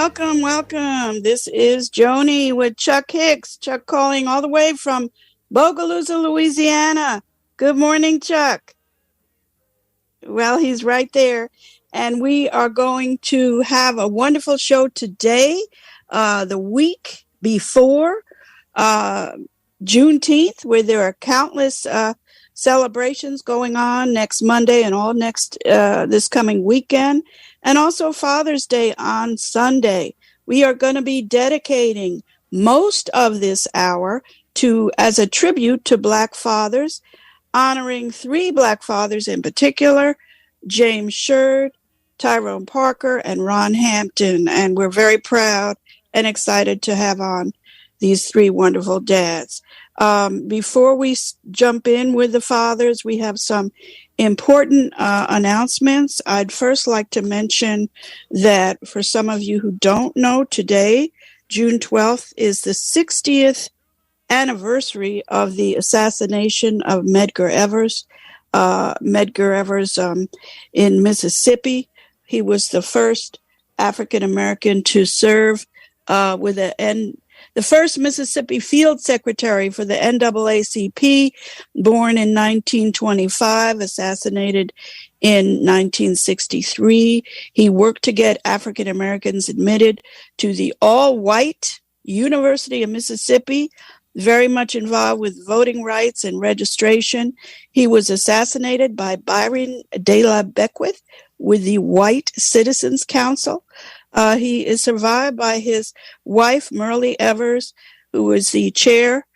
Welcome, welcome. This is Joni with Chuck Hicks. Chuck calling all the way from Bogalusa, Louisiana. Good morning, Chuck. Well, he's right there. And we are going to have a wonderful show today, the week before Juneteenth, where there are countless celebrations going on next Monday and all next this coming weekend, and also Father's Day on Sunday. We are going to be dedicating most of this hour as a tribute to Black fathers, honoring 3 Black fathers in particular, James Shird, Tyrone Parker, and Ron Hampton. And we're very proud and excited to have on these 3 wonderful dads. Before we jump in with the fathers, we have some important announcements. I'd first like to mention that for some of you who don't know, today, June 12th, is the 60th anniversary of the assassination of Medgar Evers. Medgar Evers in Mississippi. He was the first African-American to serve with the first Mississippi field secretary for the NAACP, born in 1925, assassinated in 1963. He worked to get African Americans admitted to the all-white University of Mississippi, very much involved with voting rights and registration. He was assassinated by Byron de la Beckwith with the White Citizens Council. He is survived by his wife, Merle Evers, who was the chair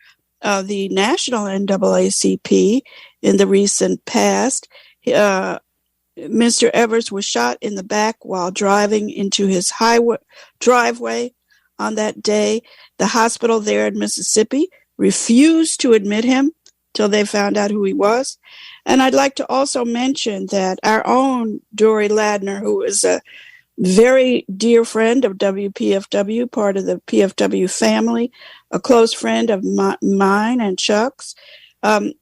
of the national NAACP in the recent past. Mr. Evers was shot in the back while driving into his driveway on that day. The hospital there in Mississippi refused to admit him till they found out who he was. And I'd like to also mention that our own Dory Ladner, who is a very dear friend of WPFW, part of the PFW family, a close friend of mine and Chuck's, from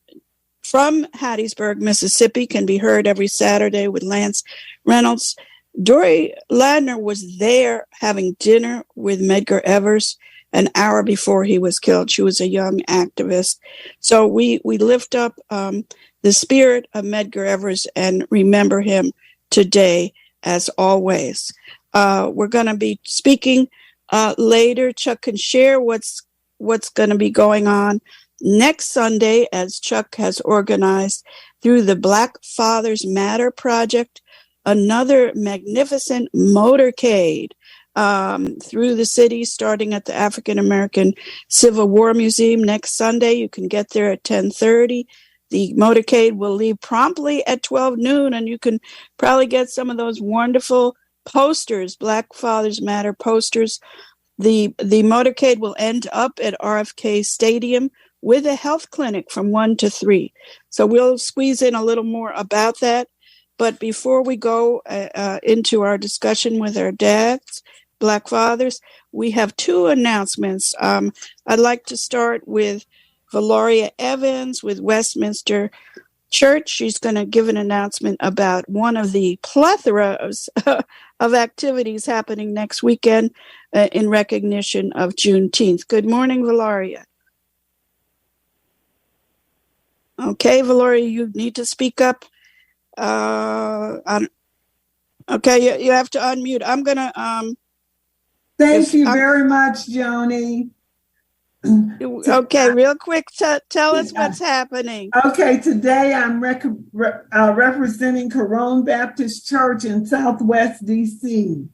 Hattiesburg, Mississippi, can be heard every Saturday with Lance Reynolds. Dory Ladner was there having dinner with Medgar Evers an hour before he was killed. She was a young activist. So we lift up the spirit of Medgar Evers and remember him today, as always. We're going to be speaking later. Chuck can share what's going to be going on next Sunday, as Chuck has organized through the Black Fathers Matter Project, another magnificent motorcade through the city, starting at the African American Civil War Museum next Sunday. You can get there at 10:30. The motorcade will leave promptly at 12 noon, and you can probably get some of those wonderful posters, Black Fathers Matter posters. The motorcade will end up at RFK Stadium with a health clinic from 1 to 3. So we'll squeeze in a little more about that. But before we go into our discussion with our dads, Black fathers, we have 2 announcements. I'd like to start with Valoria Evans with Westminster Church. She's going to give an announcement about one of the plethora of activities happening next weekend in recognition of Juneteenth. Good morning, Valoria. Okay, Valoria, you need to speak up. Okay, you have to unmute. I'm going to... Thank you very much, Joni. Okay, real quick, tell us what's happening. Okay, today I'm representing Tyrone Baptist Church in Southwest DC.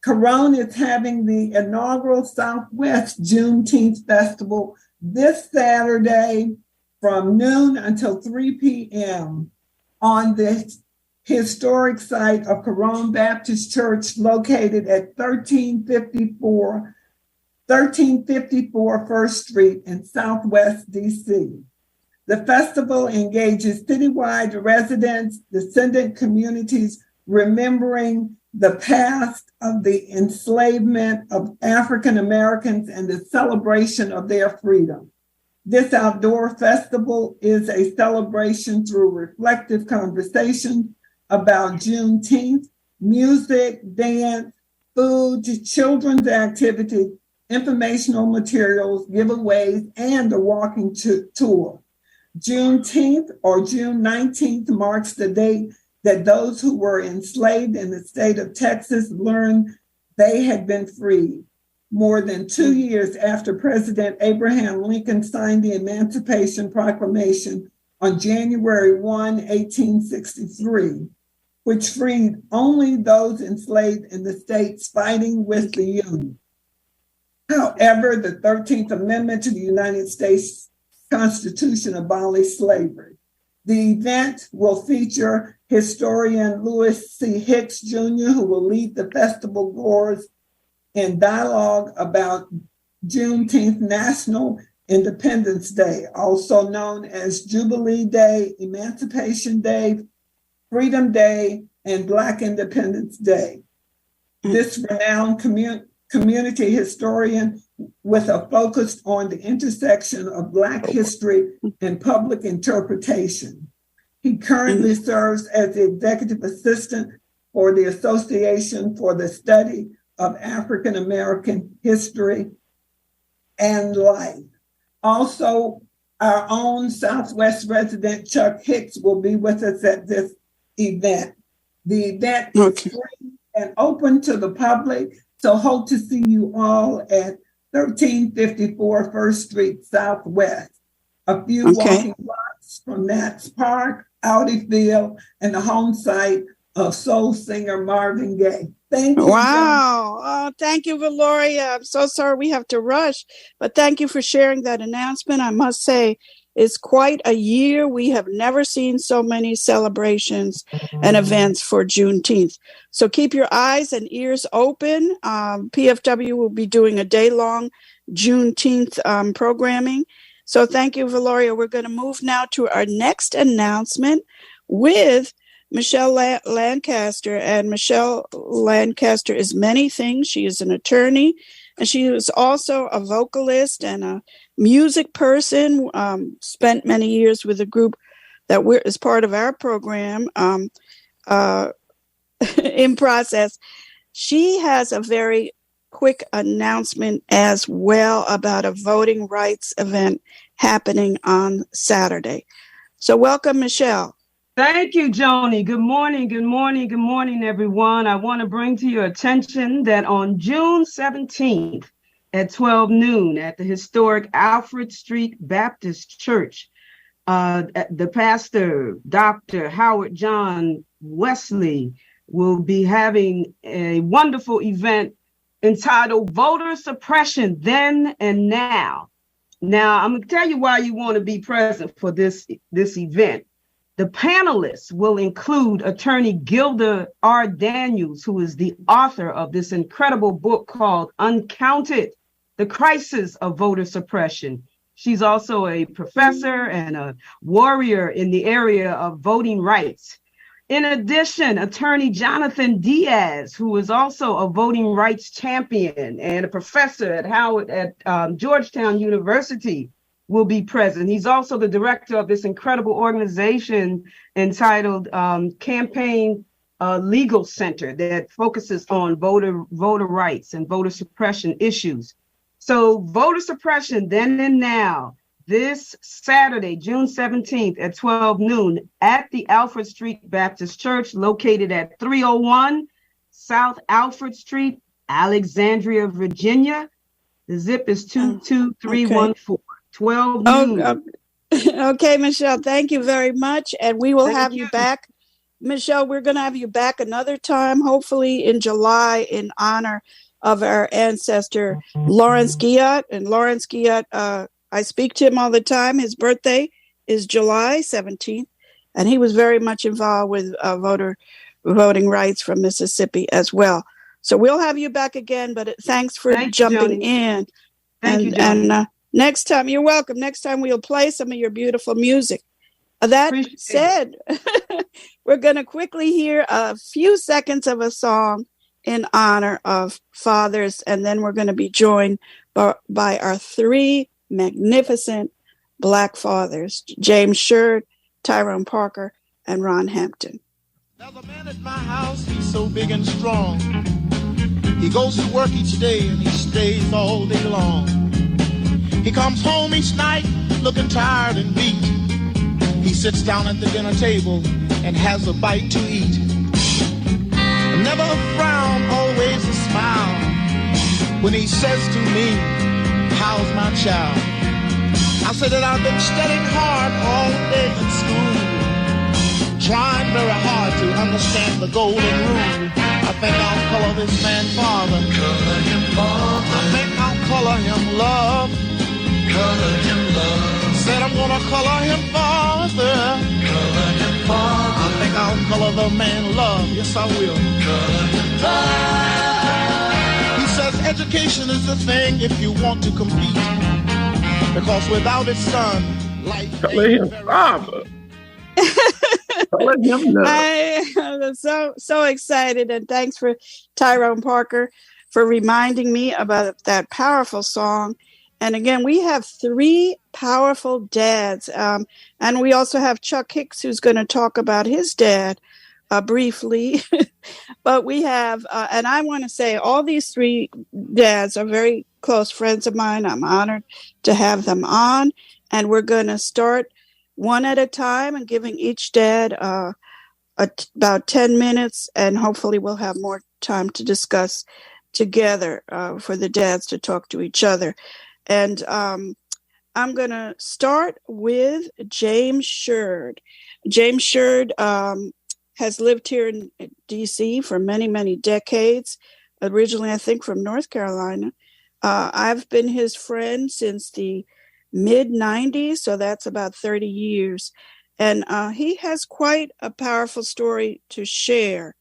Tyrone is having the inaugural Southwest Juneteenth Festival this Saturday from noon until 3 p.m. on the historic site of Tyrone Baptist Church located at 1354 First Street in Southwest DC. The festival engages citywide residents, descendant communities, remembering the past of the enslavement of African Americans and the celebration of their freedom. This outdoor festival is a celebration through reflective conversation about Juneteenth, music, dance, food, children's activities, informational materials, giveaways, and a walking tour. Juneteenth or June 19th marks the date that those who were enslaved in the state of Texas learned they had been freed. More than 2 years after President Abraham Lincoln signed the Emancipation Proclamation on January 1, 1863, which freed only those enslaved in the states fighting with the Union. However, the 13th Amendment to the United States Constitution abolished slavery. The event will feature historian Louis C. Hicks Jr., who will lead the festival goers in dialogue about Juneteenth National Independence Day, also known as Jubilee Day, Emancipation Day, Freedom Day, and Black Independence Day. This renowned community historian with a focus on the intersection of Black history and public interpretation. He currently serves as the executive assistant for the Association for the Study of African American History and Life. Also, our own Southwest resident Chuck Hicks will be with us at this event. The event is free and open to the public, so hope to see you all at 1354 First Street Southwest, a few walking blocks from Nats Park, Audi Field, and the home site of soul singer Marvin Gaye. Thank you. Wow. Oh, thank you, Valoria. I'm so sorry we have to rush, but thank you for sharing that announcement. I must say, it's quite a year. We have never seen so many celebrations and events for Juneteenth. So keep your eyes and ears open. PFW will be doing a day-long Juneteenth programming. So thank you, Valoria. We're going to move now to our next announcement with Michelle Lancaster. And Michelle Lancaster is many things. She is an attorney, and she is also a vocalist and a music person. Spent many years with a group that is part of our program, In Process. She has a very quick announcement as well about a voting rights event happening on Saturday. So welcome, Michelle. Thank you, Joni. Good morning, good morning, good morning, everyone. I want to bring to your attention that on June 17th at 12 noon at the historic Alfred Street Baptist Church, the pastor, Dr. Howard John Wesley, will be having a wonderful event entitled Voter Suppression Then and Now. Now, I'm going to tell you why you want to be present for this event. The panelists will include attorney Gilda R. Daniels, who is the author of this incredible book called Uncounted, The Crisis of Voter Suppression. She's also a professor and a warrior in the area of voting rights. In addition, attorney Jonathan Diaz, who is also a voting rights champion and a professor at Georgetown University, will be present. He's also the director of this incredible organization entitled Campaign Legal Center that focuses on voter rights and voter suppression issues. So voter suppression then and now, this Saturday, June 17th at 12 noon at the Alfred Street Baptist Church, located at 301 South Alfred Street, Alexandria, Virginia. The zip is 22314. 12 noon. Okay, Michelle, thank you very much. And we will have you back. Michelle, we're going to have you back another time, hopefully in July, in honor of our ancestor, Lawrence Guyot. And Lawrence Guyot, I speak to him all the time. His birthday is July 17th, and he was very much involved with voting rights from Mississippi as well. So we'll have you back again, but thanks for jumping in. Thank you, Joni. And next time, you're welcome. Next time we'll play some of your beautiful music. That said, we're going to quickly hear a few seconds of a song in honor of fathers, and then we're going to be joined by our three magnificent Black fathers, James Shird, Tyrone Parker, and Ron Hampton. There's a man at my house, he's so big and strong. He goes to work each day and he stays all day long. He comes home each night looking tired and beat. He sits down at the dinner table and has a bite to eat. Never a frown, always a smile when he says to me, how's my child? I said that I've been studying hard all day in school, trying very hard to understand the golden rule. I think I'll color this man father. Color him father. I think I'll color him love. Color him love. Said I'm gonna color him father. Color him father. I think I'll color the man love. Yes, I will. Color him love. He says education is the thing if you want to compete. Because without it, son, life color him father. Color him love. I'm so excited, and thanks for Tyrone Parker for reminding me about that powerful song. And again, we have 3 powerful dads. And we also have Chuck Hicks, who's going to talk about his dad briefly. But we have, and I want to say all these 3 dads are very close friends of mine. I'm honored to have them on. And we're going to start one at a time and giving each dad about 10 minutes. And hopefully we'll have more time to discuss together for the dads to talk to each other. And I'm going to start with James Shird. James Shird has lived here in D.C. for many, many decades, originally, I think, from North Carolina. I've been his friend since the mid-'90s, so that's about 30 years. And he has quite a powerful story to share.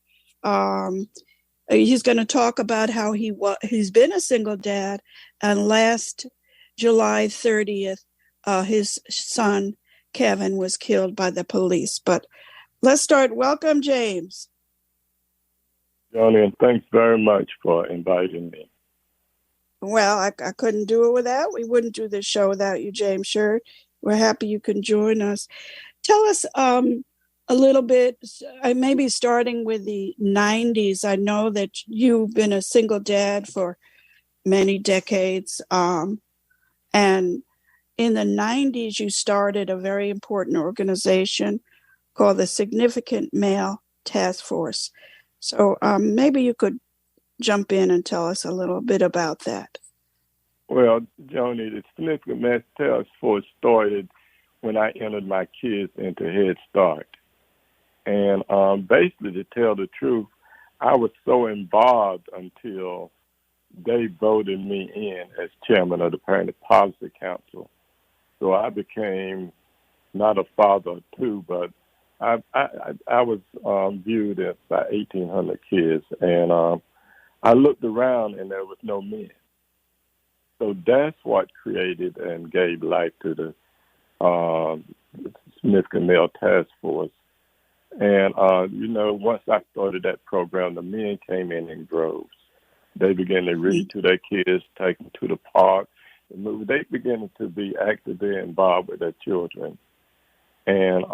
He's going to talk about how he's been a single dad, and last July 30th, his son, Kevin, was killed by the police. But let's start. Welcome, James. Joni, and thanks very much for inviting me. Well, I couldn't do it without. We wouldn't do this show without you, James Shird. We're happy you can join us. Tell us a little bit, maybe starting with the 90s. I know that you've been a single dad for many decades. And in the 90s, you started a very important organization called the Significant Male Task Force. So maybe you could jump in and tell us a little bit about that. Well, Joni, the Significant Male Task Force started when I entered my kids into Head Start. And basically, to tell the truth, I was so involved until they voted me in as chairman of the Parent Policy Council. So I became not a father of 2, but I was viewed as about 1,800 kids. And I looked around and there was no men. So that's what created and gave life to the Significant Male Task Force. And, once I started that program, the men came in droves. They began to read to their kids, take them to the park. They began to be actively involved with their children. And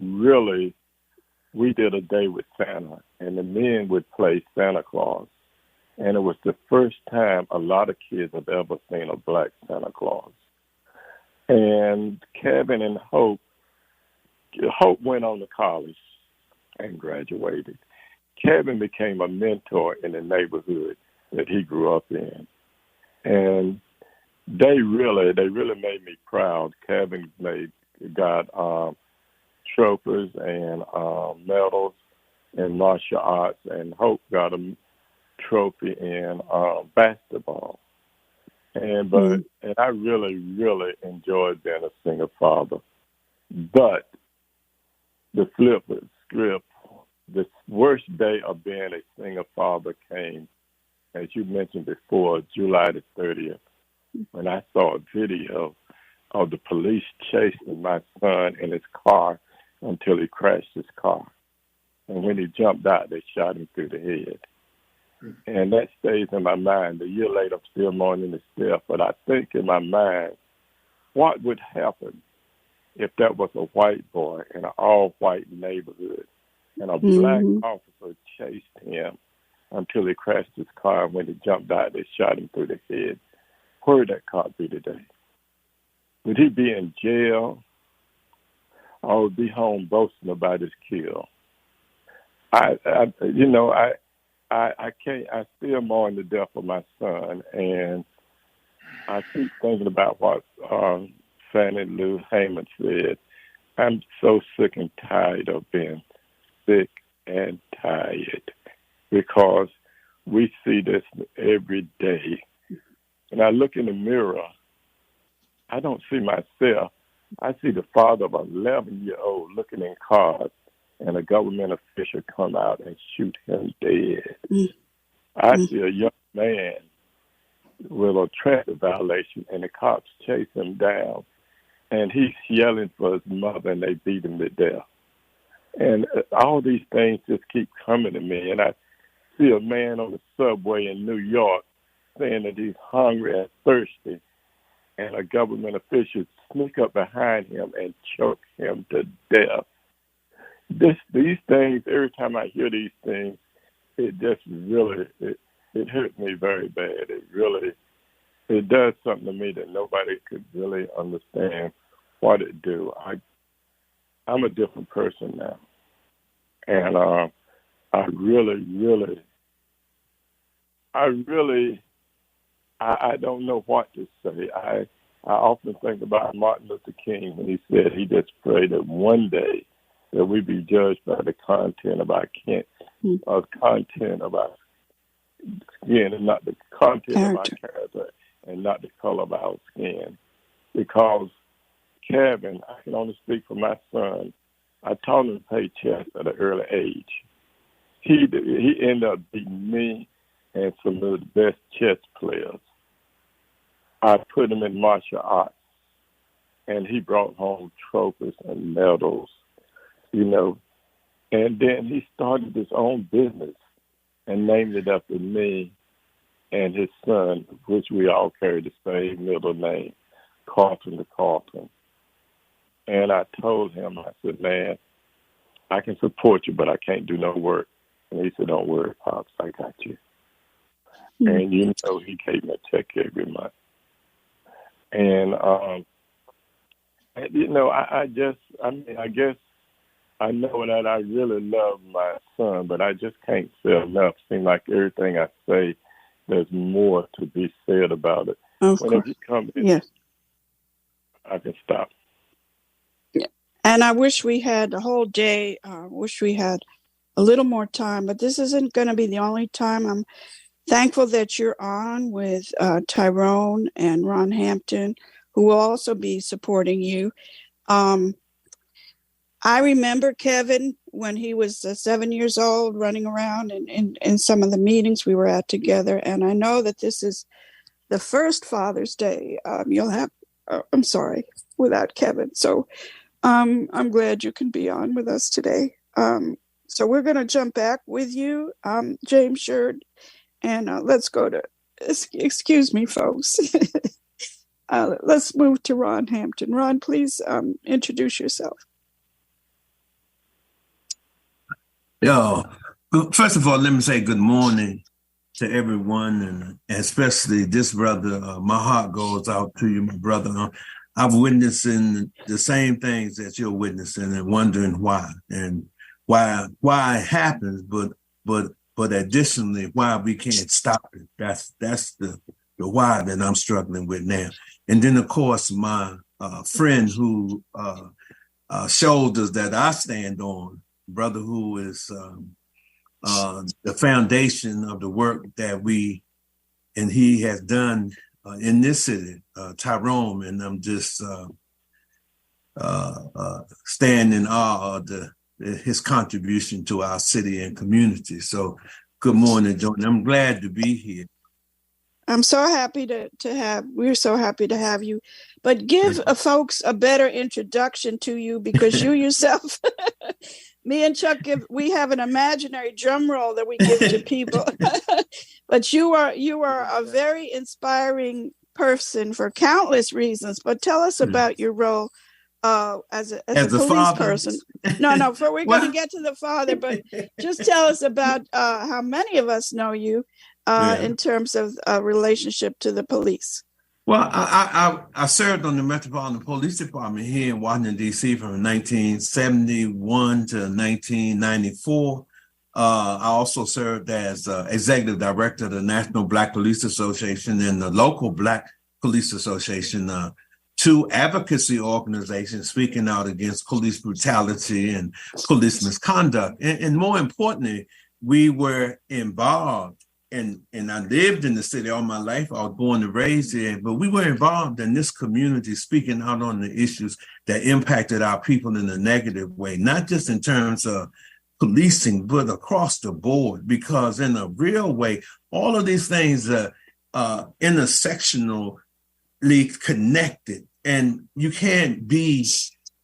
really, we did a day with Santa, and the men would play Santa Claus. And it was the first time a lot of kids have ever seen a black Santa Claus. And Kevin and Hope went on to college and graduated. Kevin became a mentor in the neighborhood that he grew up in. And they really made me proud. Kevin got trophies and medals in martial arts, and Hope got a trophy in basketball. And I really, really enjoyed being a single father. But the flip of the script, the worst day of being a single father came, as you mentioned before, July the 30th, when I saw a video of the police chasing my son in his car until he crashed his car. And when he jumped out, they shot him through the head. And that stays in my mind. A year later, I'm still mourning his death, but I think in my mind, what would happen if that was a white boy in an all-white neighborhood and a black officer chased him until he crashed his car. When he jumped out, they shot him through the head. Where would that car be today? Would he be in jail or would be home boasting about his kill? I can't. I still mourn the death of my son, and I keep thinking about what Fannie Lou Hammond said. I'm so sick and tired of being sick and tired because we see this every day. When I look in the mirror, I don't see myself. I see the father of an 11-year-old looking in cars and a government official come out and shoot him dead. I see a young man with a traffic violation and the cops chase him down and he's yelling for his mother and they beat him to death. And all these things just keep coming to me. And I see a man on the subway in New York saying that he's hungry and thirsty, and a government official sneak up behind him and choke him to death. These things, every time I hear these things, it just really, it hurts me very bad. It does something to me that nobody could really understand what it do. I'm a different person now. And I don't know what to say. I often think about Martin Luther King when he said he just prayed that one day that we be judged by the content of our content of our skin and not the content of our character and not the color of our skin. Because Kevin, I can only speak for my son, I taught him to play chess at an early age. He ended up beating me and some of the best chess players. I put him in martial arts, and he brought home trophies and medals, And then he started his own business and named it after me and his son, which we all carry the same middle name, Carlton to Carlton. And I told him, I said, man, I can support you, but I can't do no work. And he said, don't worry, Pops, I got you. And he gave me a check every month. And I guess I know that I really love my son, but I just can't say enough. Seems like everything I say, there's more to be said about it. Whenever you come in, yes, I can stop. Yeah. And I wish we had the whole day. Wish we had a little more time, but this isn't going to be the only time. I'm thankful that you're on with Tyrone and Ron Hampton, who will also be supporting you. I remember Kevin when he was 7 years old running around in some of the meetings we were at together. And I know that this is the first Father's Day you'll have, without Kevin. So I'm glad you can be on with us today. So we're going to jump back with you, James Shird. And let's go to, excuse me, folks. Let's move to Ron Hampton. Ron, please introduce yourself. First of all, let me say good morning to everyone, and especially this brother. My heart goes out to you, my brother. I'm witnessing the same things that you're witnessing and wondering why it happens, but additionally, why we can't stop it. That's the why that I'm struggling with now. And then, of course, my friend who shoulders that I stand on, brother who is the foundation of the work that he has done in this city, Tyrone, and I'm just stand in awe of his contribution to our city and community. So good morning, Joni. I'm glad to be here. I'm so happy we're so happy to have you, but give folks a better introduction to you, because you yourself, me and Chuck we have an imaginary drum roll that we give to people, but you are a very inspiring person for countless reasons. But tell us about your role as a police father person. No, we're going to get to the father, but just tell us about how many of us know you in terms of relationship to the police. Well, I served on the Metropolitan Police Department here in Washington, D.C. from 1971 to 1994. I also served as executive director of the National Black Police Association and the local Black Police Association, two advocacy organizations speaking out against police brutality and police misconduct. And more importantly, we were involved, and I lived in the city all my life. I was born and raised there, but we were involved in this community, speaking out on the issues that impacted our people in a negative way, not just in terms of policing, but across the board, because in a real way, all of these things are intersectionally connected. And you can't be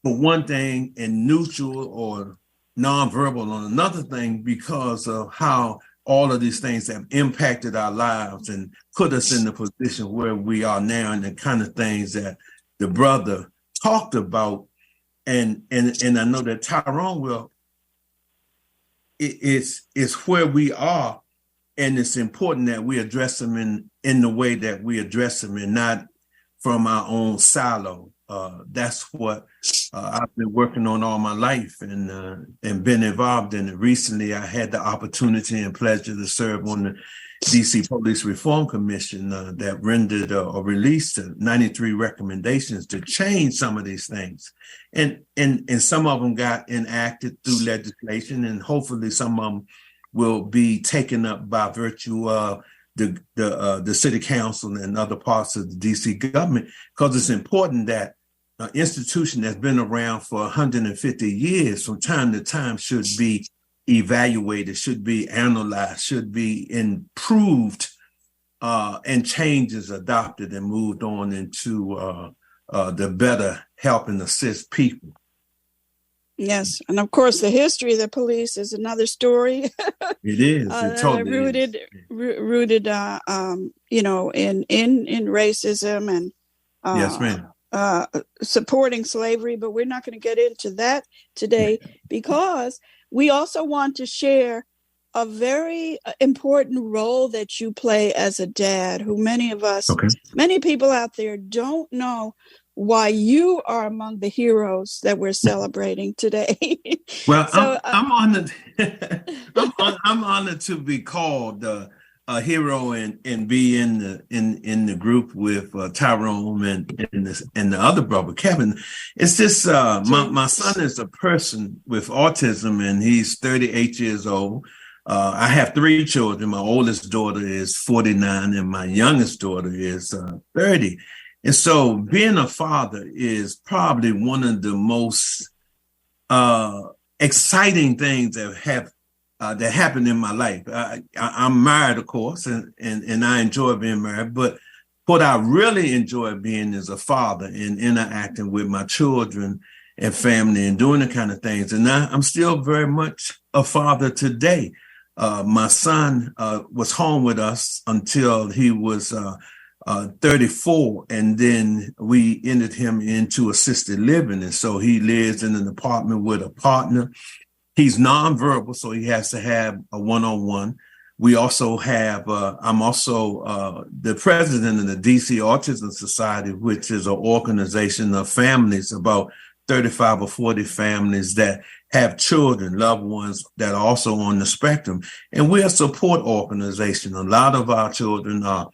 for one thing and neutral or nonverbal on another thing because of how all of these things have impacted our lives and put us in the position where we are now, and the kind of things that the brother talked about. And I know that Tyrone will. It's where we are, and it's important that we address them in the way that we address them, and not from our own silo. That's what I've been working on all my life, and been involved in it. Recently, I had the opportunity and pleasure to serve on the DC Police Reform Commission that rendered or released 93 recommendations to change some of these things. And some of them got enacted through legislation, and hopefully some of them will be taken up by virtue of the city council and other parts of the DC government, because it's important that an institution that's been around for 150 years from time to time should be evaluated, should be analyzed, should be improved, and changes adopted and moved on into the better help and assist people. Yes, and of course, the history of the police is another story. It is. It totally rooted, is. Rooted, in racism and yes, ma'am. Supporting slavery. But we're not going to get into that today, because we also want to share a very important role that you play as a dad, who many of us, many people out there don't know why you are among the heroes that we're celebrating today. Well, so, I'm honored. I'm honored to be called a hero and be in the group with Tyrone and the other brother Kevin. It's just my son is a person with autism, and he's 38 years old. I have 3 children. My oldest daughter is 49, and my youngest daughter is 30. And so being a father is probably one of the most exciting things that happened in my life. I'm married, of course, and I enjoy being married. But what I really enjoy being is a father and interacting with my children and family and doing the kind of things. And I'm still very much a father today. My son was home with us until he was 34, and then we entered him into assisted living. And so he lives in an apartment with a partner. He's nonverbal, so he has to have a one-on-one. We also have, I'm also the president of the DC Autism Society, which is an organization of families, about 35 or 40 families that have children, loved ones that are also on the spectrum. And we're a support organization. A lot of our children are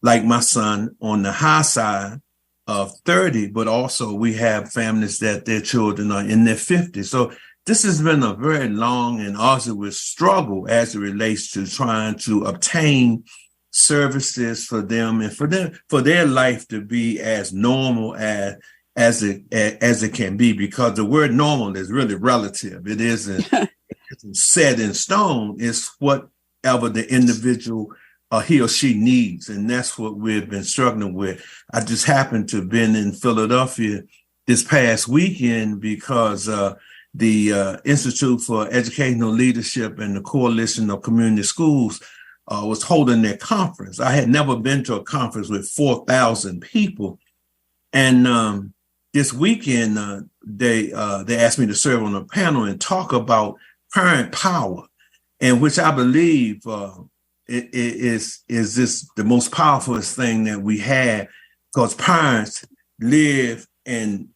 like my son, on the high side of 30, but also we have families that their children are in their 50s. So this has been a very long and arduous struggle as it relates to trying to obtain services for them and for their life to be as normal as it can be, because the word normal is really relative. It isn't set in stone. It's whatever the individual he or she needs. And that's what we've been struggling with. I just happened to have been in Philadelphia this past weekend because the Institute for Educational Leadership and the Coalition of Community Schools was holding their conference. I had never been to a conference with 4,000 people. And this weekend, they asked me to serve on a panel and talk about parent power, and which I believe it is this the most powerful thing that we have, because parents live and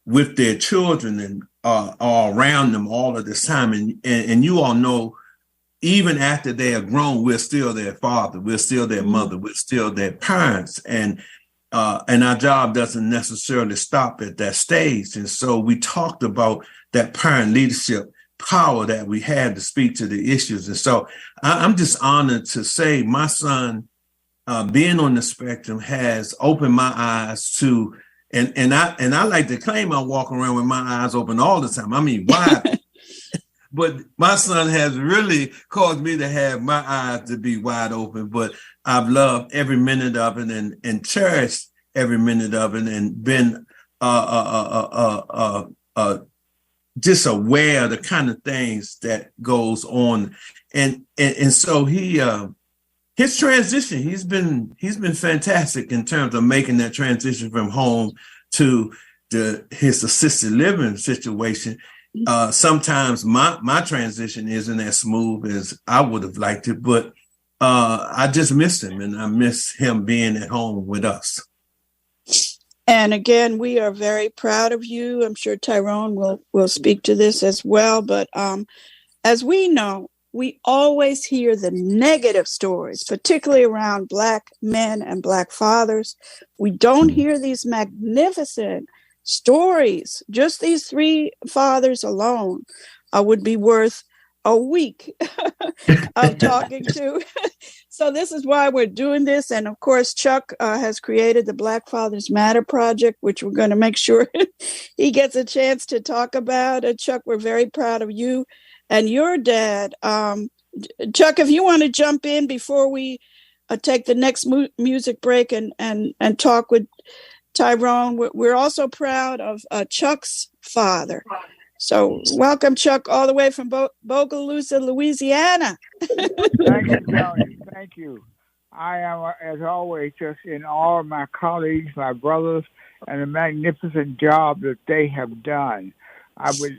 with their children and are around them all of this time, and you all know, even after they are grown, we're still their father, we're still their mother, we're still their parents, and our job doesn't necessarily stop at that stage. And so we talked about that parent leadership power that we had to speak to the issues. And so I'm just honored to say my son, being on the spectrum, has opened my eyes to, and I like to claim I walk around with my eyes open all the time. I mean, wide. But my son has really caused me to have my eyes to be wide open. But I've loved every minute of it and cherished every minute of it, and been just aware of the kind of things that goes on. And so his transition, he's been fantastic in terms of making that transition from home to his assisted living situation. Sometimes my transition isn't as smooth as I would have liked it, but I just miss him, and I miss him being at home with us. And again, we are very proud of you. I'm sure Tyrone will speak to this as well. But as we know, we always hear the negative stories, particularly around Black men and Black fathers. We don't hear these magnificent stories. Just these 3 fathers alone would be worth a week of talking to. So this is why we're doing this. And of course, Chuck has created the Black Fathers Matter Project, which we're going to make sure he gets a chance to talk about. And Chuck, we're very proud of you and your dad. Chuck, if you want to jump in before we take the next music break and talk with Tyrone. We're also proud of Chuck's father. So welcome, Chuck, all the way from Bogalusa, Louisiana. Thank you, Joni. Thank you. I am, as always, just in awe of my colleagues, my brothers, and the magnificent job that they have done. I would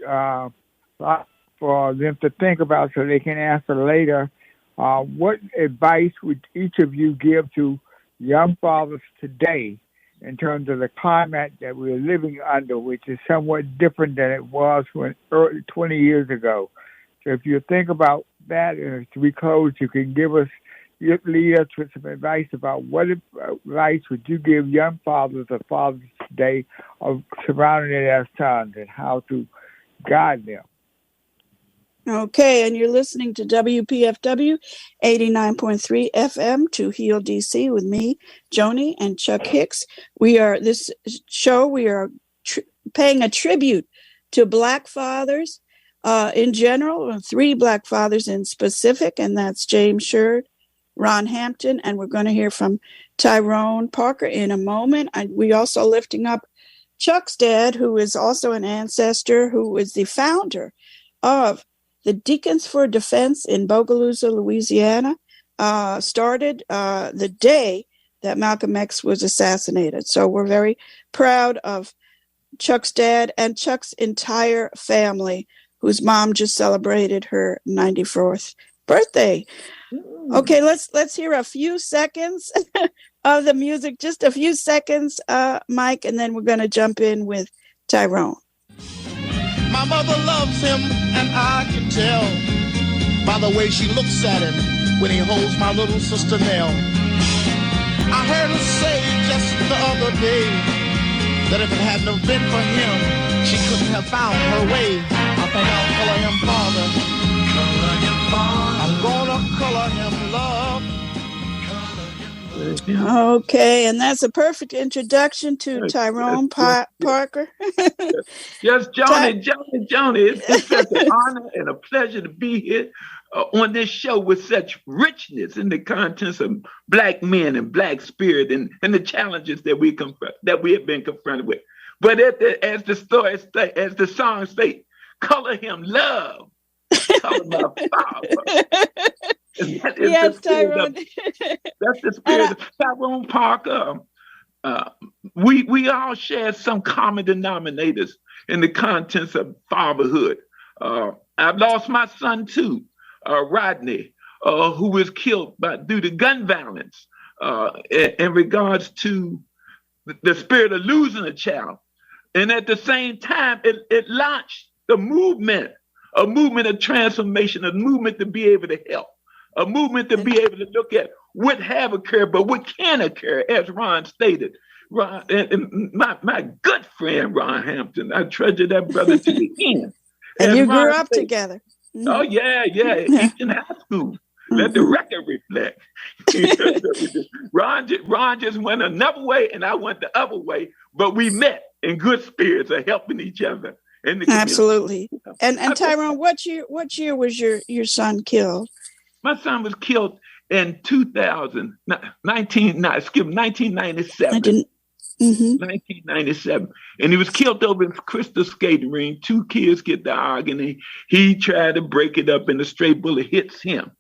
like for them to think about, so they can answer later, what advice would each of you give to young fathers today in terms of the climate that we're living under, which is somewhat different than it was 20 years ago. So if you think about that, and as we close, you can lead us with some advice about what advice would you give young fathers or fathers today of surrounding their sons and how to guide them. Okay, and you're listening to WPFW 89.3 FM ToHealDC with me, Joni, and Chuck Hicks. We are paying a tribute to Black fathers in general, 3 Black fathers in specific, and that's James Shird, Ron Hampton, and we're going to hear from Tyrone Parker in a moment. We also lifting up Chuck's dad, who is also an ancestor, who is the founder of the Deacons for Defense in Bogalusa, Louisiana, started the day that Malcolm X was assassinated. So we're very proud of Chuck's dad and Chuck's entire family, whose mom just celebrated her 94th birthday. Okay, let's hear a few seconds of the music, just a few seconds, Mike, and then we're going to jump in with Tyrone. My mother loves him, and I can tell by the way she looks at him when he holds my little sister Nell. I heard her say just the other day that if it hadn't have been for him, she couldn't have found her way. I think I'll color him father. I'm gonna color him love. Okay, and that's a perfect introduction to Tyrone Parker. Yes, Joni. It's such an honor and a pleasure to be here on this show with such richness in the contents of Black men and Black spirit and the challenges that we have been confronted with. But as the song states, color him love. Color my father. Yes, Tyrone. That's the spirit of Tyrone Parker. we all share some common denominators in the contents of fatherhood. I've lost my son too, Rodney, who was killed due to gun violence in regards to the spirit of losing a child. And at the same time, it launched the movement, a movement of transformation, a movement to be able to help, a movement to be able to look at what have occurred, but what can occur, as Ron stated. Ron, and my good friend, Ron Hampton, I treasure that brother to the end. And you grew up together. Oh, yeah. He's in high school. Let the record reflect. Ron just went another way, and I went the other way, but we met in good spirits of helping each other. Absolutely. And Tyrone, what year was your son killed? My son was killed in 1997. 1997. And he was killed over in Crystal skating ring. Two kids get the agony. He tried to break it up, and a stray bullet hits him,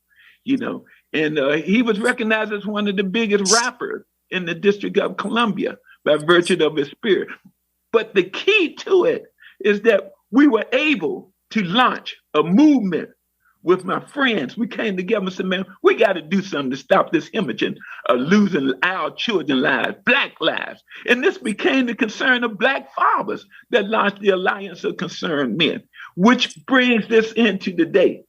And he was recognized as one of the biggest rappers in the District of Columbia by virtue of his spirit. But the key to it is that we were able to launch a movement with my friends. We came together and said, man, we got to do something to stop this hemorrhaging of losing our children's lives, Black lives. And this became the concern of Black fathers that launched the Alliance of Concerned Men, which brings this into the day.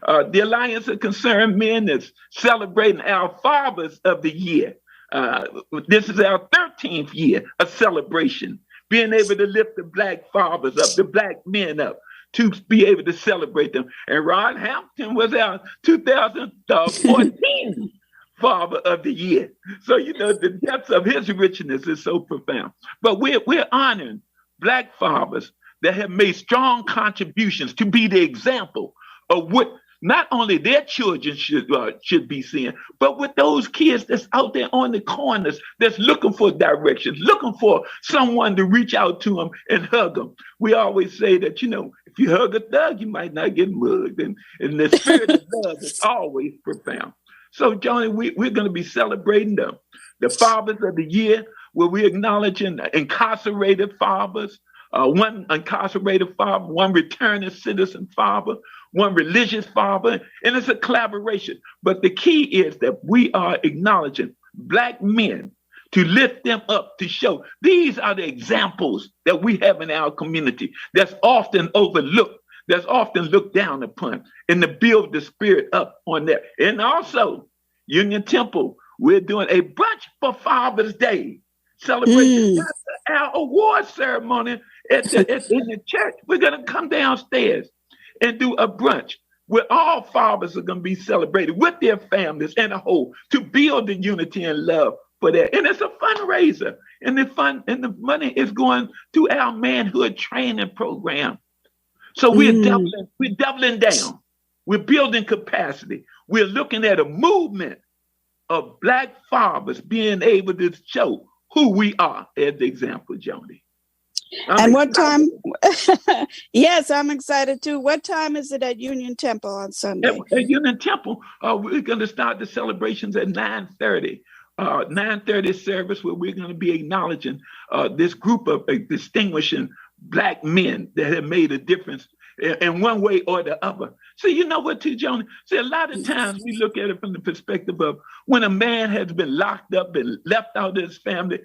The Alliance of Concerned Men is celebrating our Fathers of the Year. This is our 13th year of celebration, being able to lift the Black fathers up, the Black men up, to be able to celebrate them. And Ron Hampton was our 2014 Father of the Year. So, the depths of his richness is so profound. But we're honoring Black fathers that have made strong contributions to be the example of what not only their children should be seeing, but with those kids that's out there on the corners that's looking for directions, looking for someone to reach out to them and hug them. We always say that, if you hug a thug, you might not get mugged. And the spirit of love is always profound. So, Joni, we're going to be celebrating the Fathers of the Year, where we're acknowledging incarcerated fathers, one incarcerated father, one returning citizen father, one religious father, and it's a collaboration. But the key is that we are acknowledging Black men to lift them up, to show these are the examples that we have in our community that's often overlooked, that's often looked down upon, and to build the spirit up on that. And also, Union Temple, we're doing a brunch for Father's Day celebration. Our award ceremony in the church. We're going to come downstairs and do a brunch where all fathers are going to be celebrated with their families and a whole, to build the unity and love for that. And it's a fundraiser. And the money is going to our manhood training program. So we're doubling down. We're building capacity. We're looking at a movement of Black fathers being able to show who we are as the example, Joni. And what time? Yes, I'm excited too. What time is it at Union Temple on Sunday? At Union Temple, we're going to start the celebrations at 9:30. 9:30 service, where we're going to be acknowledging this group of distinguishing Black men that have made a difference in one way or the other. So you know what, too, Joni? See, a lot of times we look at it from the perspective of when a man has been locked up and left out of his family,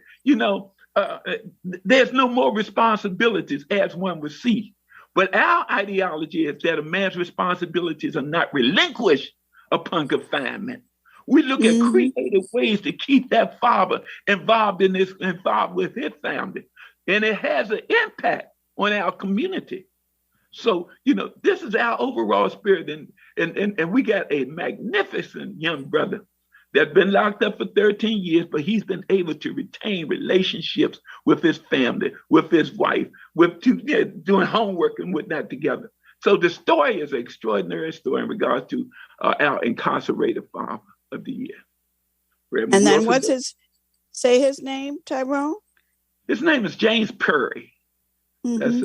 there's no more responsibilities as one would see. But our ideology is that a man's responsibilities are not relinquished upon confinement. We look at creative ways to keep that father involved with his family. And it has an impact on our community. So, this is our overall spirit. And we got a magnificent young brother that's been locked up for 13 years, but he's been able to retain relationships with his family, with his wife, doing homework and whatnot together. So the story is an extraordinary story in regards to our incarcerated father of the year. And then say his name, Tyrone? His name is James Perry. That's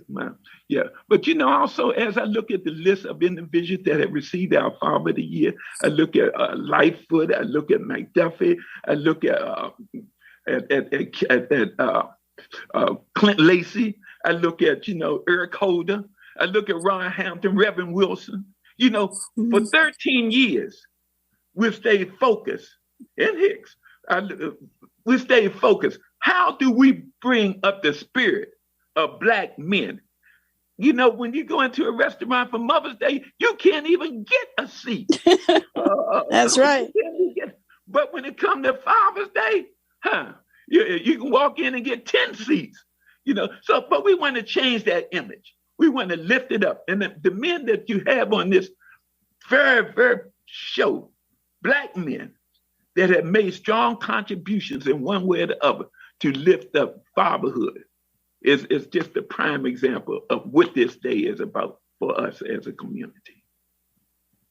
mine. Yeah. But also as I look at the list of individuals that have received our Father of the Year, I look at Lightfoot, I look at McDuffie, I look at Clint Lacey. I look at, Eric Holder. I look at Ron Hampton, Reverend Wilson. For 13 years, we've stayed focused. And Hicks, we stayed focused. How do we bring up the spirit of Black men? When you go into a restaurant for Mother's Day, you can't even get a seat. That's right. But when it comes to Father's Day, you can walk in and get 10 seats. But we want to change that image. We want to lift it up. And the men that you have on this very, very show, Black men that have made strong contributions in one way or the other to lift up fatherhood, is just a prime example of what this day is about for us as a community.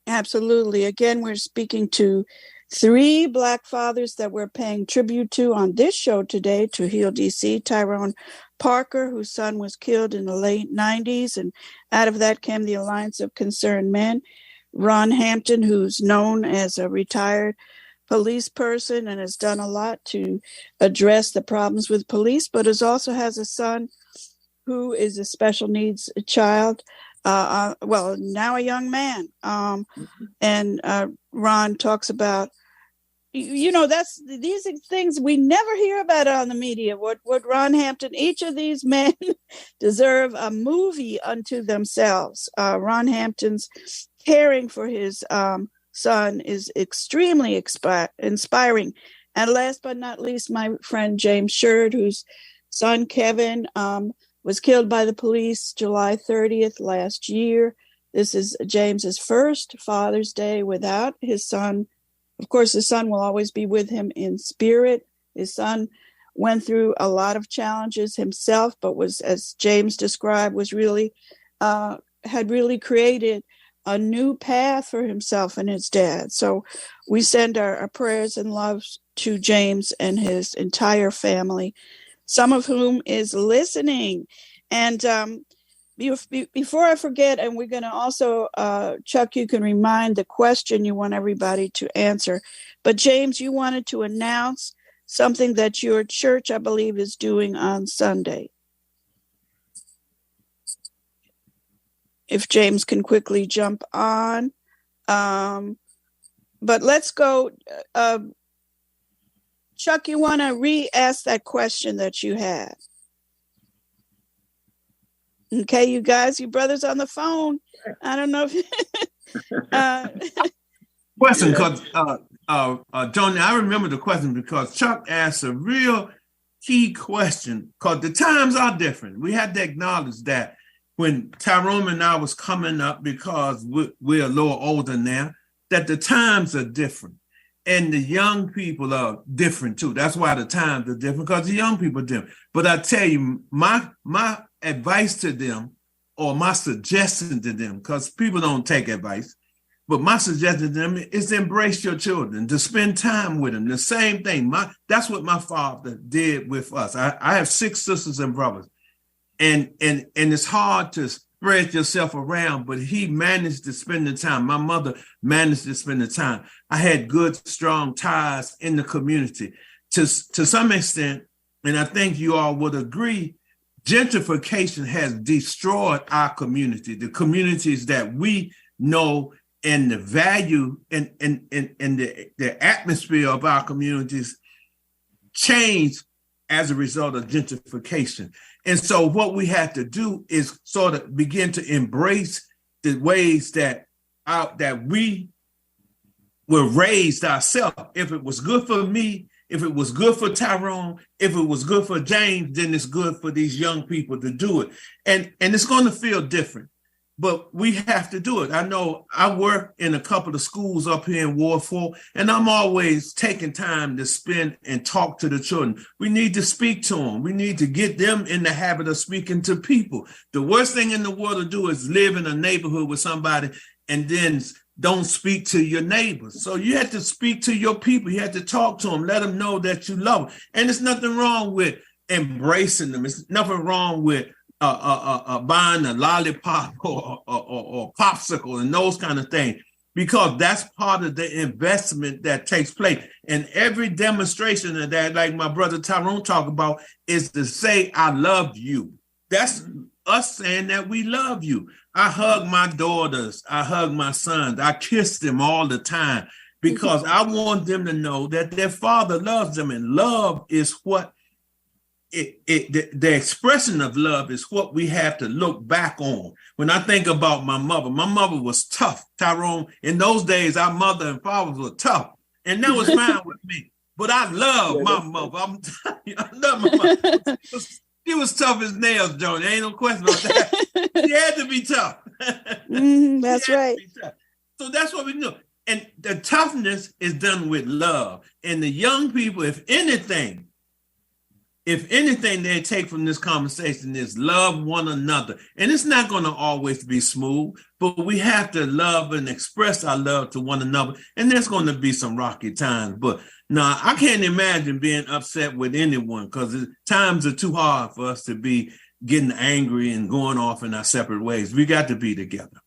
Absolutely. Again, we're speaking to 3 Black fathers that we're paying tribute to on this show today. ToHealDC, Tyrone Parker, whose son was killed in the late 90s, and out of that came the Alliance of Concerned Men. Ron Hampton, who's known as a retired police person and has done a lot to address the problems with police, but also has a son who is a special needs child, now a young man. And Ron talks about, these are things we never hear about on the media. What Ron Hampton, each of these men deserve a movie unto themselves. Ron Hampton's caring for his son is extremely inspiring. And last but not least, my friend James Shird, whose son Kevin was killed by the police July 30th last year. This is James's first Father's Day without his son. Of course, his son will always be with him in spirit. His son went through a lot of challenges himself, but was, as James described, was really had really created a new path for himself and his dad. So we send our prayers and love to James and his entire family, some of whom is listening. And before I forget, and we're going to also, Chuck, you can remind the question you want everybody to answer. But James, you wanted to announce something that your church, I believe, is doing on Sunday. If James can quickly jump on. But let's go. Chuck, you want to re-ask that question that you had? Okay, you guys, you brothers on the phone. I don't know if... Question, because Joni, I remember the question because Chuck asked a real key question, because the times are different. We had to acknowledge that. When Tyrone and I was coming up, because we're a little older now, that the times are different. And the young people are different too. That's why the times are different, because the young people are different. But I tell you, my advice to them, or my suggestion to them, because people don't take advice, but my suggestion to them is to embrace your children, to spend time with them. The same thing. That's what my father did with us. I have 6 sisters and brothers. And it's hard to spread yourself around, but he managed to spend the time. My mother managed to spend the time. I had good, strong ties in the community. To some extent, and I think you all would agree, gentrification has destroyed our community, the communities that we know, and the value and the atmosphere of our communities changed as a result of gentrification. And so what we have to do is sort of begin to embrace the ways that we were raised ourselves. If it was good for me, if it was good for Tyrone, if it was good for James, then it's good for these young people to do it. And it's going to feel different, but we have to do it. I know I work in a couple of schools up here in Ward 4, and I'm always taking time to spend and talk to the children. We need to speak to them. We need to get them in the habit of speaking to people. The worst thing in the world to do is live in a neighborhood with somebody and then don't speak to your neighbors. So you have to speak to your people. You have to talk to them, let them know that you love them. And there's nothing wrong with embracing them. It's nothing wrong with buying a lollipop or popsicle and those kind of things. because that's part of the investment that takes place. And every demonstration of that, like my brother Tyrone talked about, is to say, I love you. That's us saying that we love you. I hug my daughters. I hug my sons. I kiss them all the time because I want them to know that their father loves them. And love is what the expression of love is what we have to look back on. When I think about my mother was tough. Tyrone, in those days, our mother and fathers were tough. And that was fine with me. But I love my mother. I'm telling you, I love my mother. She was tough as nails, Joni. Ain't no question about that. She had to be tough. That's right. So that's what we do. And the toughness is done with love. And the young people, if anything they take from this conversation is love one another. And it's not going to always be smooth, but we have to love and express our love to one another. And there's going to be some rocky times. But no, I can't imagine being upset with anyone because times are too hard for us to be getting angry and going off in our separate ways. We got to be together.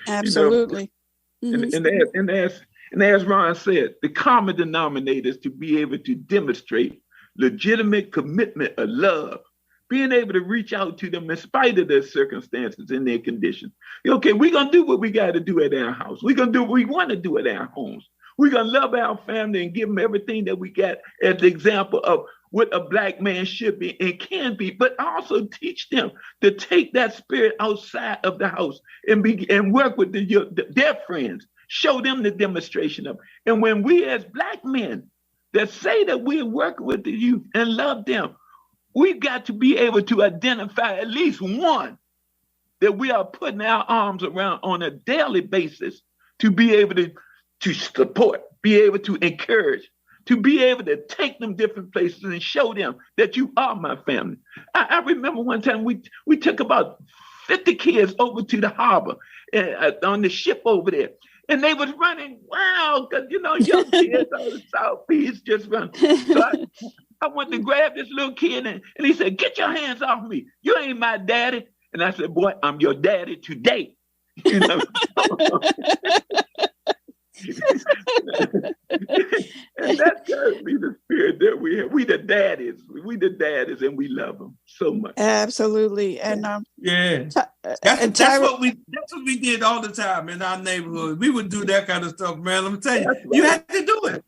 Absolutely. And as Ron said, the common denominator is to be able to demonstrate legitimate commitment of love, being able to reach out to them in spite of their circumstances and their conditions. Okay, we're going to do what we got to do at our house. We're going to do what we want to do at our homes. We're going to love our family and give them everything that we got as the example of what a Black man should be and can be, but also teach them to take that spirit outside of the house and work with their friends, show them the demonstration of it. And when we as Black men that say that we're working with the youth and love them, we've got to be able to identify at least one that we are putting our arms around on a daily basis to be able to support, be able to encourage, to be able to take them different places and show them that you are my family. I remember one time we took about 50 kids over to the harbor on the ship over there. And they was running wild because, young kids on the South Beach just running. So I went to grab this little kid and he said, "Get your hands off me. You ain't my daddy." And I said, "Boy, I'm your daddy today." And that's got to be the spirit that we have. We the daddies, and we love them so much. Absolutely. And that's what we did all the time in our neighborhood. We would do that kind of stuff, man. I'm telling you, you had to do it.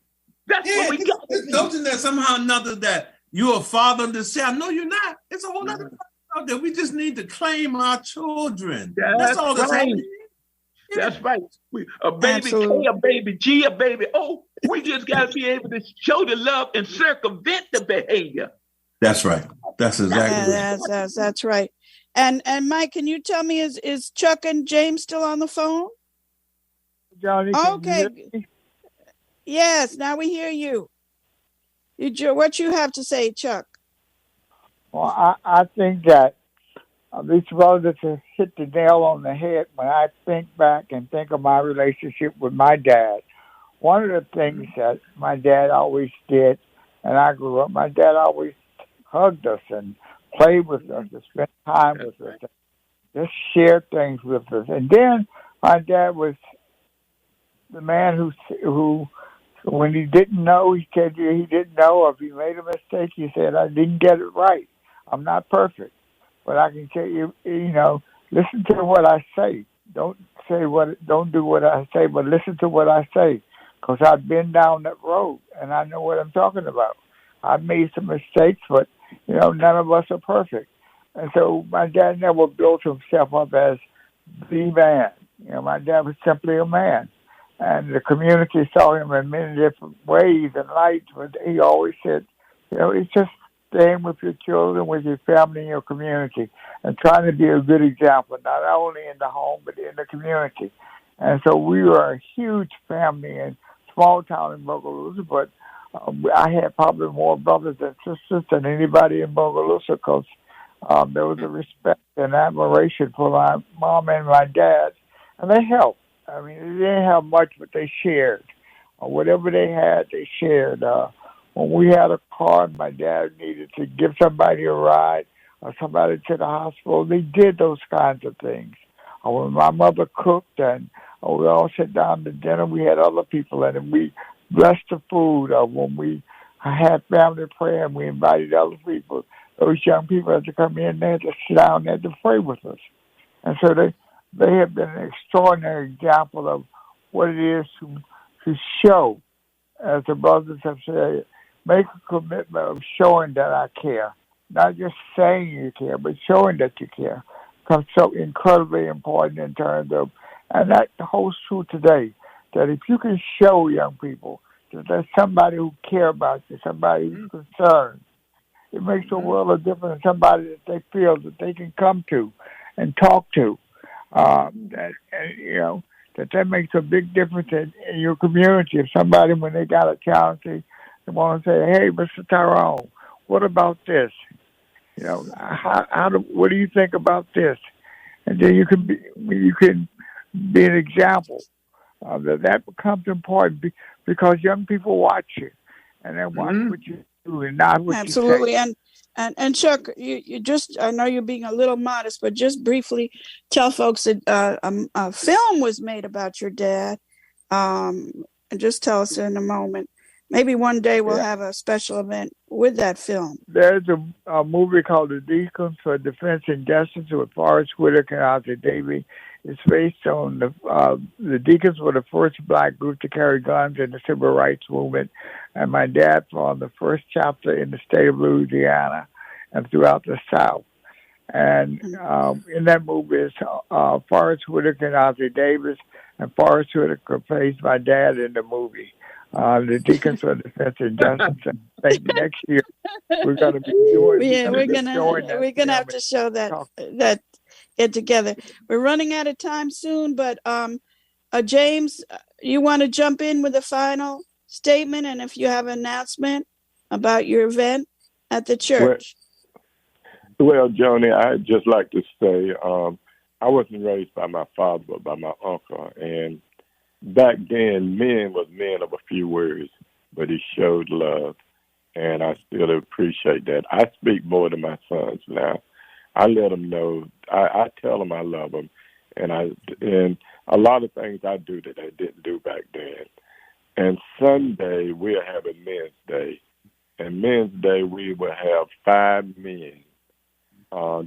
That's what we got. This notion that somehow or another that you're a father to say, no, you're not. It's a whole other stuff that we just need to claim our children. That's all that's happening. That's right. A baby K, a baby G, a baby O. We just got to be able to show the love and circumvent the behavior. That's right. That's exactly right. That's right. And Mike, can you tell me, is Chuck and James still on the phone? Joni, okay. Yes, now we hear you. What you have to say, Chuck? Well, I think that these brothers have hit the nail on the head when I think back and think of my relationship with my dad. One of the things that my dad always did, and I grew up, my dad always hugged us and played with us and spent time with us, just shared things with us. And then my dad was the man who when he didn't know, he said he didn't know, or if he made a mistake, he said, "I didn't get it right. I'm not perfect. But I can tell you, listen to what I say. Don't do what I say, but listen to what I say, because I've been down that road and I know what I'm talking about. I've made some mistakes, but none of us are perfect. And so my dad never built himself up as the man. My dad was simply a man, and the community saw him in many different ways and lights. But he always said, it's just staying with your children, with your family, and your community, and trying to be a good example, not only in the home, but in the community. And so we were a huge family in small town in Bogalusa, but I had probably more brothers and sisters than anybody in Bogalusa, because there was a respect and admiration for my mom and my dad, and they helped. I mean, they didn't have much, but they shared. Whatever they had, they shared. When we had a car and my dad needed to give somebody a ride or somebody to the hospital, they did those kinds of things. When my mother cooked and we all sat down to dinner, we had other people in it. We blessed the food. When we had family prayer and we invited other people, those young people had to come in there to sit down there to pray with us. And so they have been an extraordinary example of what it is to show, as the brothers have said, make a commitment of showing that I care. Not just saying you care, but showing that you care. Becomes so incredibly important in terms of, and that holds true today, that if you can show young people that there's somebody who cares about you, somebody who's concerned, it makes a world of difference. Somebody that they feel that they can come to and talk to. That makes a big difference in your community. If somebody, when they got a challenge, they want to say, "Hey, Mr. Tyrone, what about this? What do you think about this?" And then you can be an example. That becomes important because young people watch you, and they watch what you do and not what you say. Absolutely. And Chuck, you just, I know you're being a little modest, but just briefly tell folks that a film was made about your dad. And just tell us in a moment. Maybe one day we'll have a special event with that film. There's a movie called The Deacons for Defense and Justice with Forrest Whitaker and Arthur Davey. It's based on the Deacons were the first black group to carry guns in the civil rights movement. And my dad fought the first chapter in the state of Louisiana and throughout the South. And in that movie is Forrest Whitaker and Arthur Davis. And Forrest Whitaker plays my dad in the movie. The Deacons for Defense and Justice. And I think next year we're going to be doing. Yeah, we're gonna have to show that get together. We're running out of time soon, but James, you want to jump in with a final statement, and if you have an announcement about your event at the church. Well, Joni, I'd just like to say I wasn't raised by my father, but by my uncle, and back then, men was men of a few words, but he showed love, and I still appreciate that. I speak more to my sons now. I let them know. I tell them I love them, and a lot of things I do that I didn't do back then. And Sunday we're having Men's Day, and Men's Day we will have 5 men.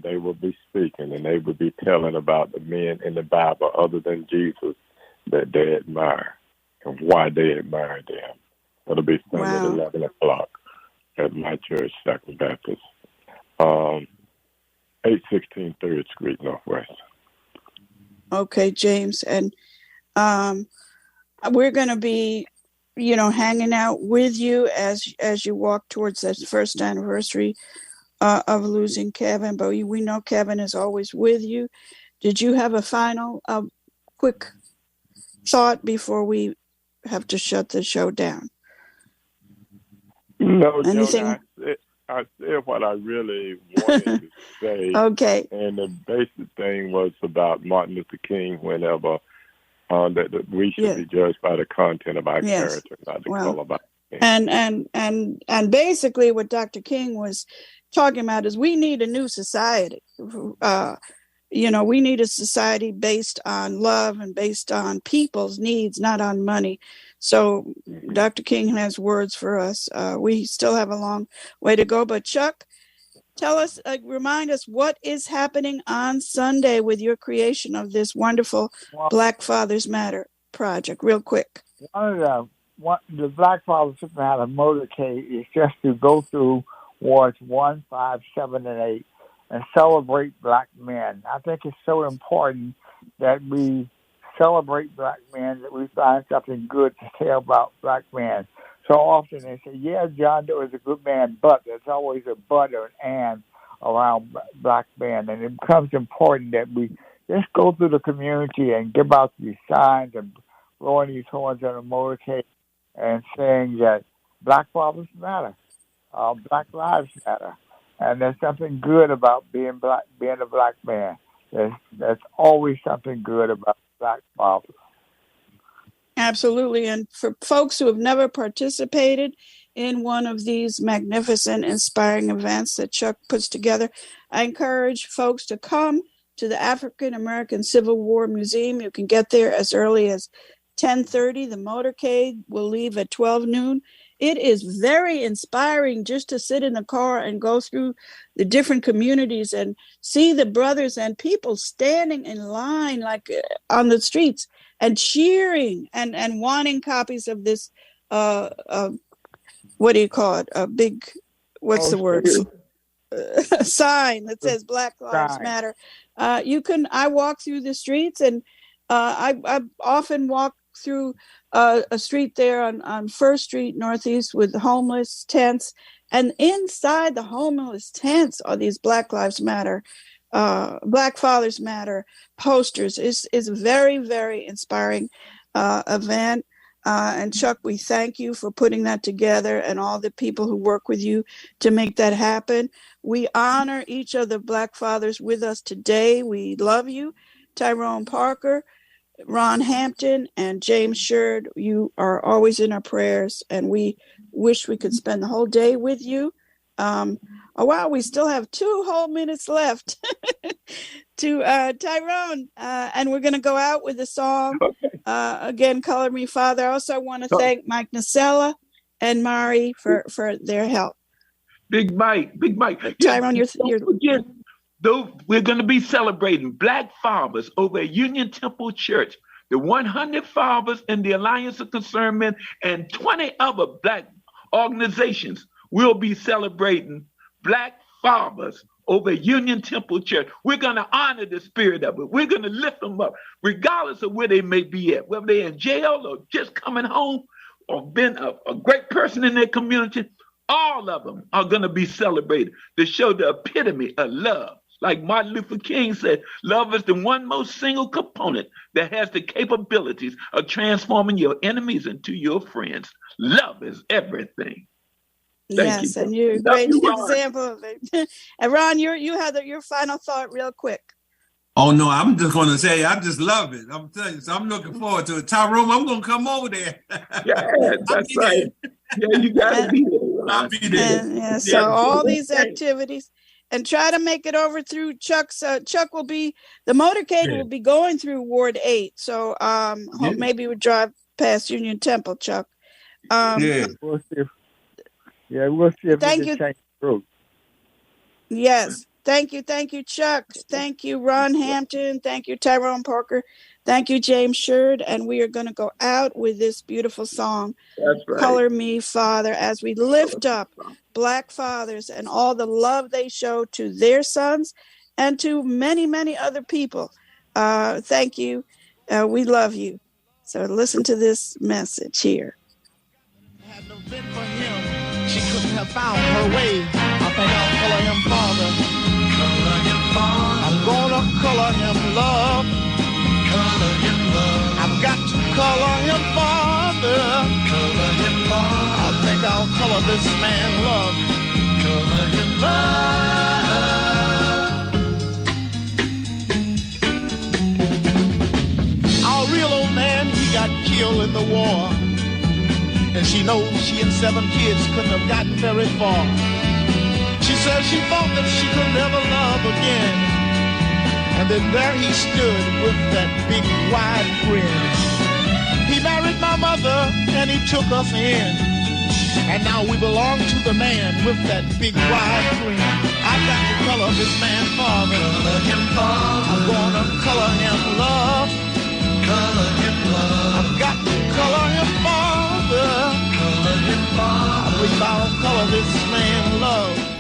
They will be speaking, and they will be telling about the men in the Bible other than Jesus that they admire and why they admire them. It'll be Sunday at 11 o'clock at my church, Second Baptist, 816 3rd Street Northwest. Okay, James, and we're going to be, hanging out with you as you walk towards that first anniversary of losing Kevin. But we know Kevin is always with you. Did you have a final quick thought before we have to shut the show down? No, anything? I said what I really wanted to say. Okay. And the basic thing was about Martin Luther King, whenever that we should be judged by the content of our character, not the color of our skin. And basically what Dr. King was talking about is we need a new society. We need a society based on love and based on people's needs, not on money. So Dr. King has words for us. We still have a long way to go. But Chuck, tell us, remind us what is happening on Sunday with your creation of this wonderful Black Fathers Matter project, real quick. The Black Fathers Matter motorcade is just to go through wards 1, 5, 7, and 8. And celebrate black men. I think it's so important that we celebrate black men, that we find something good to say about black men. So often they say, John Doe is a good man, but there's always a but or an and around black men. And it becomes important that we just go through the community and give out these signs and blowing these horns on a motorcade and saying that black fathers matter, black lives matter. And there's something good about being a black man. There's always something good about black fathers. Absolutely. And for folks who have never participated in one of these magnificent, inspiring events that Chuck puts together, I encourage folks to come to the African American Civil War Museum. You can get there as early as 10:30. The motorcade will leave at 12 noon. It is very inspiring just to sit in the car and go through the different communities and see the brothers and people standing in line like on the streets and cheering and wanting copies of this what do you call it? A big, what's the word? Sign that says Black Lives Matter. I walk through the streets, and I often walk through a street there on First Street Northeast with homeless tents, and inside the homeless tents are these Black Lives Matter, Black Fathers Matter posters. Is very, very inspiring event. And Chuck, we thank you for putting that together and all the people who work with you to make that happen. We honor each of the Black Fathers with us today. We love you, Tyrone Parker, Ron Hampton, and James Shird. You are always in our prayers, and we wish we could spend the whole day with you. Wow, we still have 2 whole minutes left to Tyrone, and we're going to go out with a song. Again, Color Me Father. I also want to thank Mike Nacella and Mari for their help. Big Mike. Tyrone, we're going to be celebrating Black Fathers over at Union Temple Church. The 100 fathers in the Alliance of Concerned Men and 20 other Black organizations will be celebrating Black Fathers over Union Temple Church. We're going to honor the spirit of it. We're going to lift them up, regardless of where they may be at, whether they're in jail or just coming home or been a great person in their community. All of them are going to be celebrated to show the epitome of love. Like Martin Luther King said, love is the one most single component that has the capabilities of transforming your enemies into your friends. Love is everything. Yes, and you're a great example of it. And Ron, you had your final thought real quick. Oh, no, I'm just going to say, I just love it. I'm telling you, so I'm looking forward to it. Tyrone, I'm going to come over there. Yeah, that's right. Yeah, you got to be there. I'll be there. So all these activities, and try to make it over through Chuck's. Chuck will be, the motorcade will be going through Ward 8. So maybe we drive past Union Temple, Chuck. We'll see if thank we you. can change the route. Yes. Thank you, Chuck. Thank you, Ron Hampton. Thank you, Tyrone Parker. Thank you, James Shird. And we are going to go out with this beautiful song, Color Me Father, as we lift up Black fathers and all the love they show to their sons and to many, many other people. Thank you. We love you. So listen to this message here. Had it not been for him, she couldn't have found her way. I think I'll color him father. Color him father. I'm gonna color him love. Color him love. I've got to color him father. Color him father. I think I'll color this man love. Color him love. Our real old man, he got killed in the war. And she knows she and 7 kids couldn't have gotten very far. She said she thought that she could never love again. And then there he stood with that big wide grin. He married my mother and he took us in. And now we belong to the man with that big wide grin. I've got to color this man father.